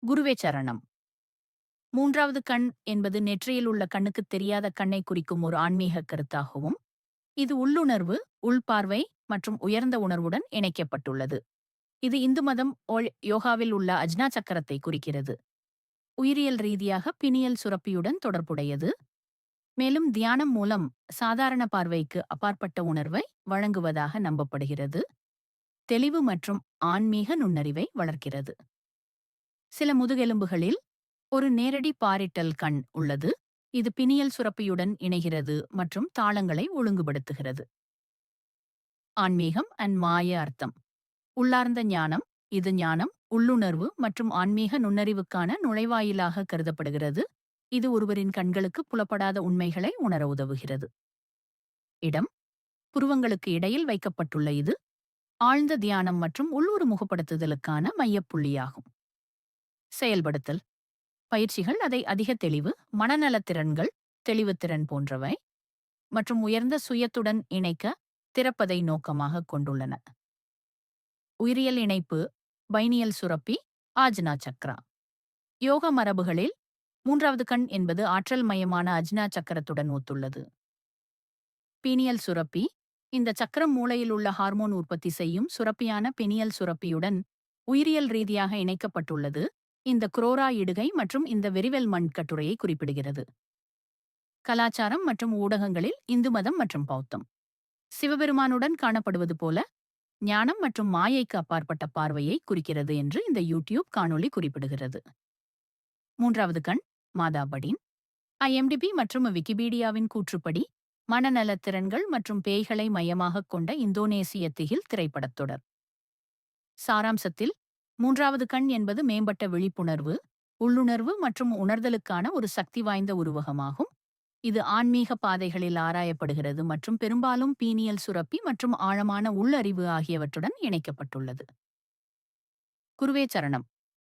குருவே சரணம். மூன்றாவது கண் என்பது நெற்றியில் உள்ள கண்ணுக்குத் தெரியாத கண்ணை குறிக்கும் ஒரு ஆன்மீக கருத்தாகவும், இது உள்ளுணர்வு, உள்பார்வை மற்றும் உயர்ந்த உணர்வுடன் இணைக்கப்பட்டுள்ளது. இது இந்து மதம் யோகாவில் உள்ள அஜ்னா சக்கரத்தை குறிக்கிறது. உயிரியல் ரீதியாக பினியல் சுரப்பியுடன் தொடர்புடையது. மேலும் தியானம் மூலம் சாதாரண பார்வைக்கு அப்பாற்பட்ட உணர்வை வழங்குவதாக நம்பப்படுகிறது. தெளிவு மற்றும் ஆன்மீக நுண்ணறிவை வளர்க்கிறது. சில முதுகெலும்புகளில் ஒரு நேரடி பாரிட்டல் கண் உள்ளது. இது பினியல் சுரப்பியுடன் இணைகிறது மற்றும் தாளங்களை ஒழுங்குபடுத்துகிறது. ஆன்மீகம் அண்ட் மாய அர்த்தம். உள்ளார்ந்த ஞானம். இது ஞானம், உள்ளுணர்வு மற்றும் ஆன்மீக நுண்ணறிவுக்கான நுழைவாயிலாக கருதப்படுகிறது. இது ஒருவரின் கண்களுக்கு புலப்படாத உண்மைகளை உணர உதவுகிறது. இடம்: புருவங்களுக்கு இடையில் வைக்கப்பட்டுள்ள இது ஆழ்ந்த தியானம் மற்றும் உள்ளூர் முகப்படுத்துதலுக்கான மையப்புள்ளியாகும். செயல்படுத்தல் பயிற்சிகள் அதை அதிக தெளிவு, மனநலத்திறன்கள், தெளிவுத்திறன் போன்றவை மற்றும் உயர்ந்த சுயத்துடன் இணைக்க திறப்பதை நோக்கமாக கொண்டுள்ளன. உயிரியல் இணைப்பு: பைனியல் சுரப்பி, ஆஜ்னா சக்ரா. யோக மரபுகளில் மூன்றாவது கண் என்பது ஆற்றல் மையமான அஜ்னா சக்கரத்துடன் ஒத்துள்ளது. பீனியல் சுரப்பி: இந்த சக்கரம் மூளையில் உள்ள ஹார்மோன் உற்பத்தி செய்யும் சுரப்பியான பினியல் சுரப்பியுடன் உயிரியல் ரீதியாக இணைக்கப்பட்டுள்ளது. இந்த குரோரா இடுகை மற்றும் இந்த வெரிவெல் மண் கட்டுரையை குறிப்பிடுகிறது. கலாச்சாரம் மற்றும் ஊடகங்களில் இந்து மதம் மற்றும் பௌத்தம். சிவபெருமானுடன் காணப்படுவது போல ஞானம் மற்றும் மாயைக்கு அப்பாற்பட்ட பார்வையை குறிக்கிறது என்று இந்த யூடியூப் காணொளி குறிப்பிடுகிறது. மூன்றாவது கண் மாதா படீன். IMDb மற்றும் விக்கிபீடியாவின் கூற்றுப்படி மனநலத்திறன்கள் மற்றும் பேய்களை மையமாகக் கொண்ட இந்தோனேசிய திகில் திரைப்படத் தொடர். சாராம்சத்தில் மூன்றாவது கண் என்பது மேம்பட்ட விழிப்புணர்வு, உள்ளுணர்வு மற்றும் உணர்தலுக்கான ஒரு சக்தி வாய்ந்த உருவகமாகும். இது ஆன்மீக பாதைகளில் ஆராயப்படுகிறது மற்றும் பெரும்பாலும் பீனியல் சுரப்பி மற்றும் ஆழமான உள்ளறிவு ஆகியவற்றுடன் இணைக்கப்பட்டுள்ளது. குருவே சரணம்.